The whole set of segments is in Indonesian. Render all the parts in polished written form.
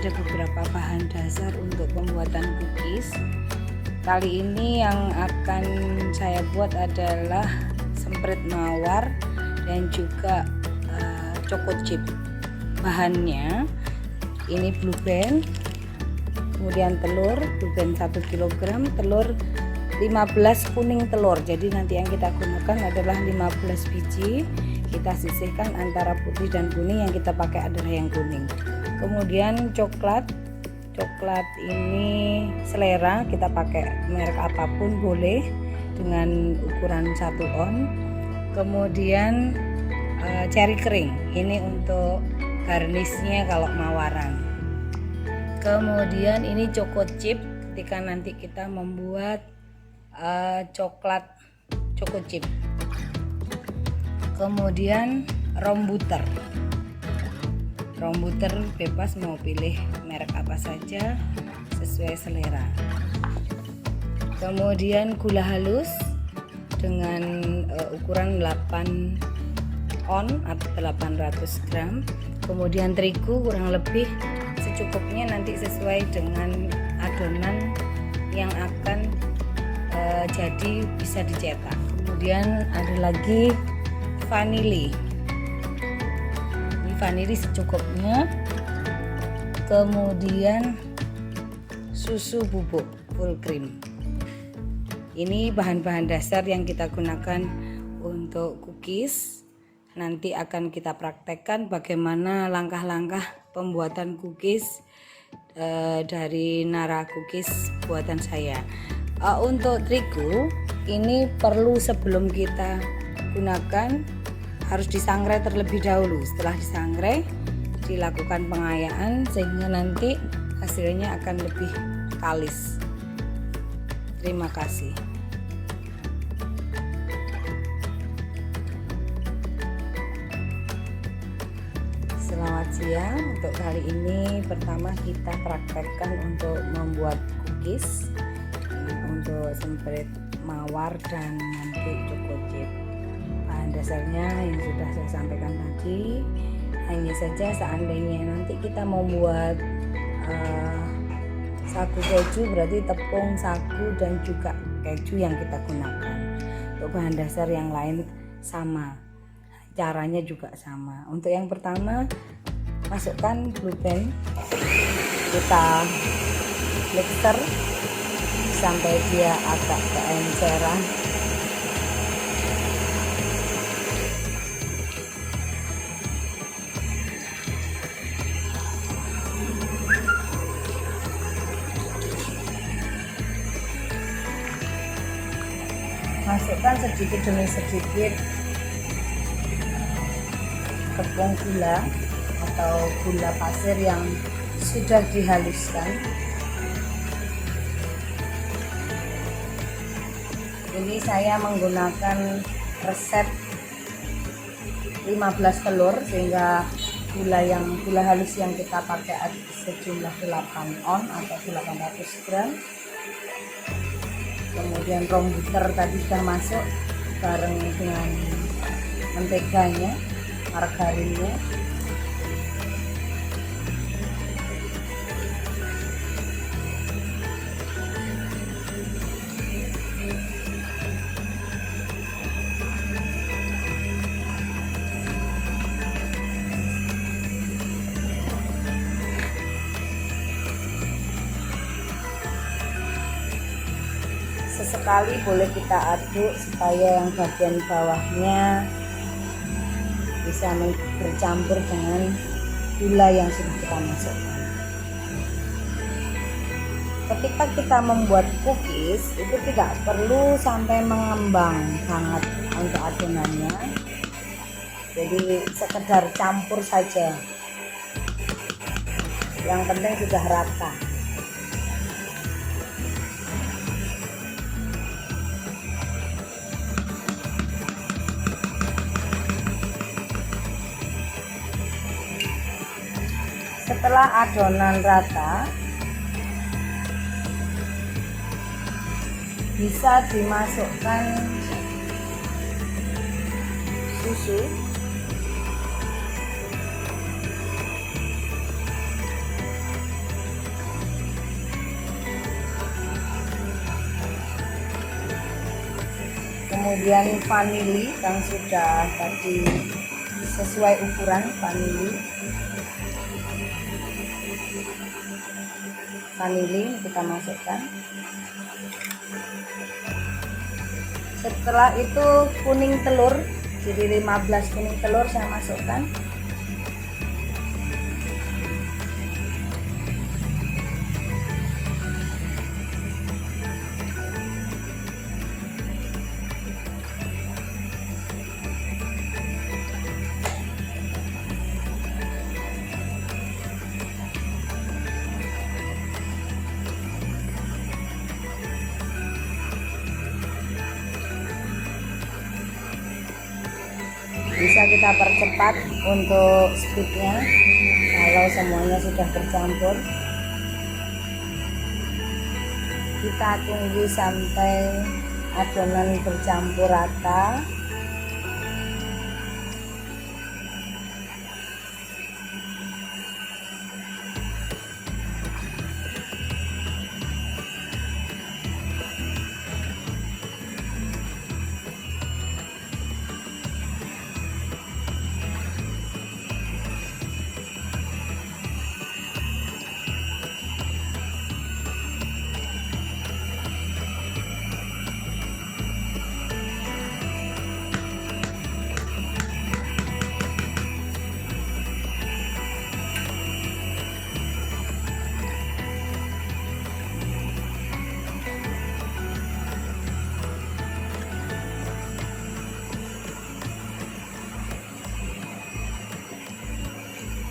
ada beberapa bahan dasar untuk pembuatan cookies. Kali ini yang akan saya buat adalah semprit mawar dan juga choco chip. Bahannya ini blue band, kemudian telur blue band 1 kg, telur 15 kuning telur. Jadi nanti yang kita gunakan adalah 15 biji. Kita sisihkan antara putih dan kuning, yang kita pakai adalah yang kuning. Kemudian coklat ini selera, kita pakai merek apapun boleh dengan ukuran 1 on. Kemudian ceri kering, ini untuk garnisnya kalau mawaran. Kemudian ini choco chip ketika nanti kita membuat coklat choco chip. Kemudian rom butter bebas mau pilih merek apa saja sesuai selera. Kemudian gula halus dengan ukuran 8 on atau 800 gram. Kemudian terigu kurang lebih secukupnya, nanti sesuai dengan adonan yang akan jadi bisa dicetak. Kemudian ada lagi vanili secukupnya. Kemudian susu bubuk full cream. Ini bahan-bahan dasar yang kita gunakan untuk cookies. Nanti akan kita praktekkan bagaimana langkah-langkah pembuatan cookies dari Nara Cookies buatan saya. Untuk terigu ini perlu sebelum kita gunakan harus disangrai terlebih dahulu. Setelah disangrai dilakukan pengayaan sehingga nanti hasilnya akan lebih kalis. Terima kasih. Selamat siang. Untuk kali ini pertama kita praktekkan untuk membuat cookies untuk semprit mawar dan nanti choco chip. Bahan dasarnya yang sudah saya sampaikan tadi. Hanya saja seandainya nanti kita membuat sagu keju, berarti tepung, sagu dan juga keju yang kita gunakan. Untuk bahan dasar yang lain sama, caranya juga sama. Untuk yang pertama, masukkan blue band, kita mixer sampai dia agak keenceran. Masukkan sedikit demi sedikit tepung gula atau gula pasir yang sudah dihaluskan. Ini saya menggunakan resep 15 telur sehingga gula halus yang kita pakai sejumlah 8 on atau 800 gram. Kemudian rom butter tadi sudah masuk bareng dengan menteganya, margarinnya. Sesekali boleh kita aduk supaya yang bagian bawahnya bisa bercampur dengan gula yang sudah kita masukkan. Ketika kita membuat cookies itu tidak perlu sampai mengembang banget untuk adonannya, jadi sekedar campur saja, yang penting sudah rata. Setelah adonan rata, bisa dimasukkan susu kemudian vanili yang sudah tadi sesuai ukuran vanili kita masukkan. Setelah itu kuning telur, jadi 15 kuning telur saya masukkan. Bisa kita percepat untuk speednya kalau semuanya sudah bercampur. Kita tunggu sampai adonan bercampur rata.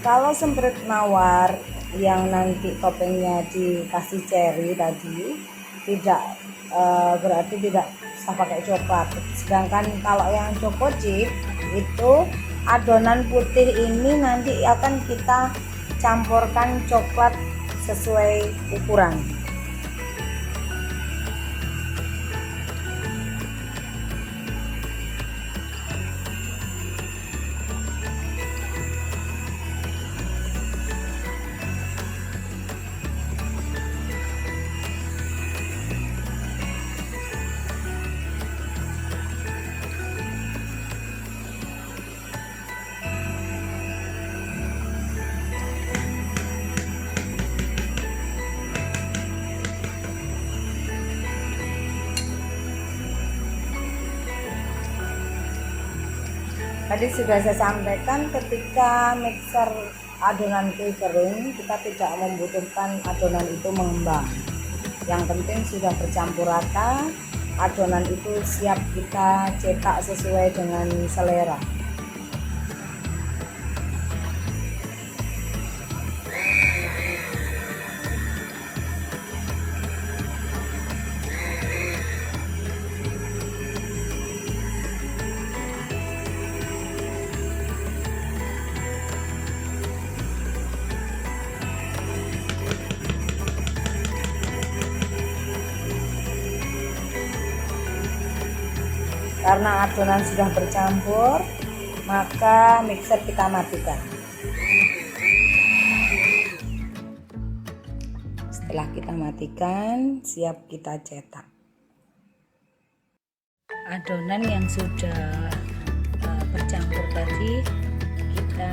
Kalau semprot mawar yang nanti toppingnya dikasih cherry tadi tidak berarti tidak usah pakai coklat. Sedangkan kalau yang choco chip itu adonan putih ini nanti akan kita campurkan coklat sesuai ukuran. Tadi sudah saya sampaikan, ketika mixer adonan kue kering kita tidak membutuhkan adonan itu mengembang. Yang penting sudah bercampur rata, adonan itu siap kita cetak sesuai dengan selera. Karena adonan sudah bercampur, maka mixer kita matikan. Setelah kita matikan, siap kita cetak. Adonan yang sudah bercampur tadi kita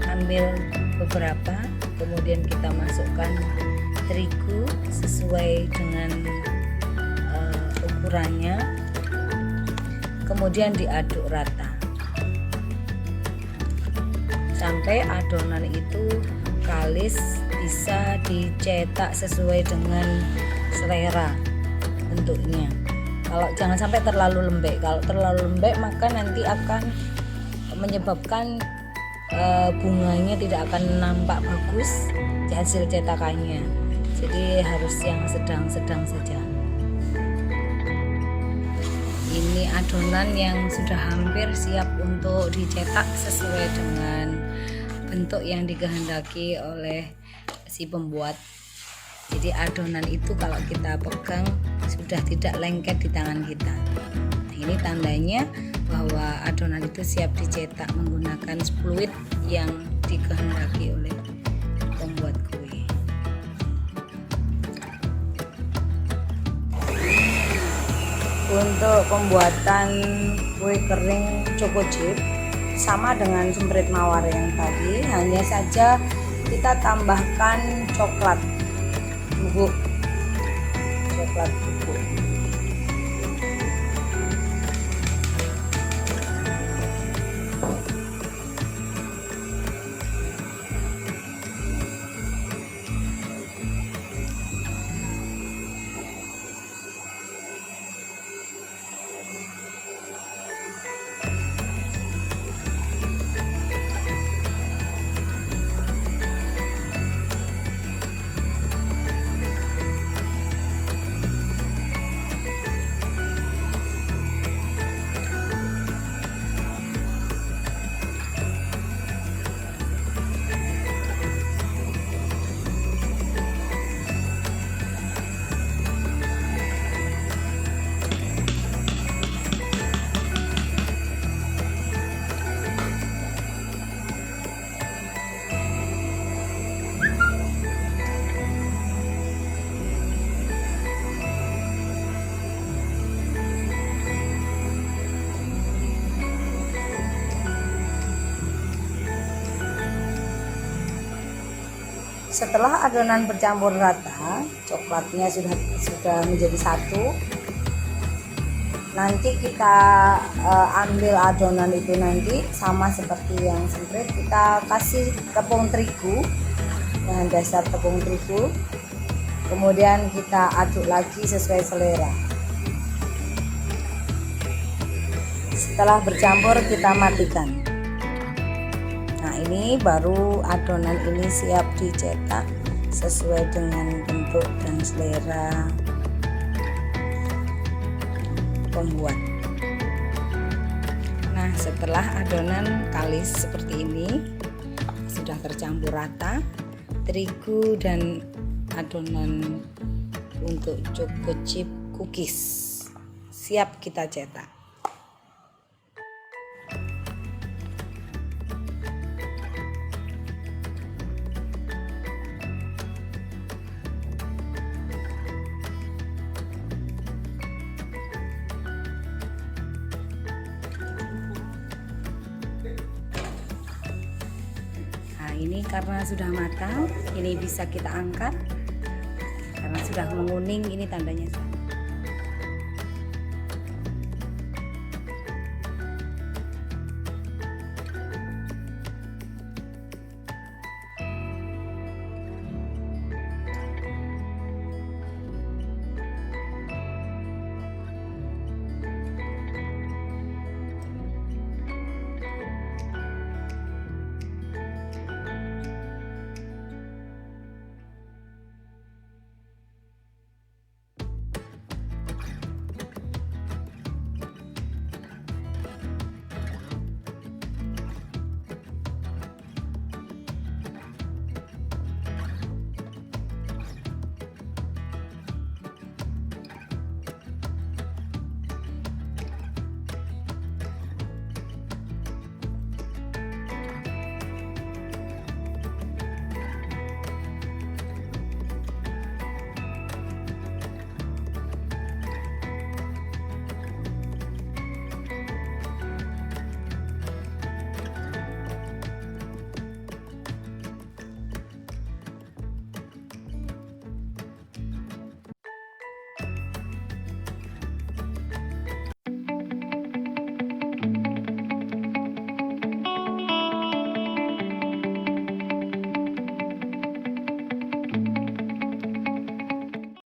ambil beberapa, kemudian kita masukkan terigu sesuai dengan ukurannya. Kemudian diaduk rata sampai adonan itu kalis, bisa dicetak sesuai dengan selera bentuknya. Kalau jangan sampai terlalu lembek. Kalau terlalu lembek maka nanti akan menyebabkan bunganya tidak akan nampak bagus di hasil cetakannya. Jadi harus yang sedang-sedang saja. Ini adonan yang sudah hampir siap untuk dicetak sesuai dengan bentuk yang dikehendaki oleh si pembuat. Jadi adonan itu kalau kita pegang sudah tidak lengket di tangan kita. Nah, ini tandanya bahwa adonan itu siap dicetak menggunakan fluid yang dikehendaki oleh pembuat kue. Untuk pembuatan kue kering choco chip sama dengan semprit mawar yang tadi, hanya saja kita tambahkan coklat bubuk. Setelah adonan bercampur rata, coklatnya sudah menjadi satu. Nanti kita ambil adonan itu nanti sama seperti yang semprit, kita kasih tepung terigu, bahan dasar tepung terigu. Kemudian kita aduk lagi sesuai selera. Setelah bercampur kita matikan. Nah, ini baru adonan ini siap dicetak sesuai dengan bentuk dan selera pembuat. Nah, setelah adonan kalis seperti ini sudah tercampur rata, terigu dan adonan untuk choco chip cookies siap kita cetak. Ini karena sudah matang, ini bisa kita angkat karena sudah menguning, ini tandanya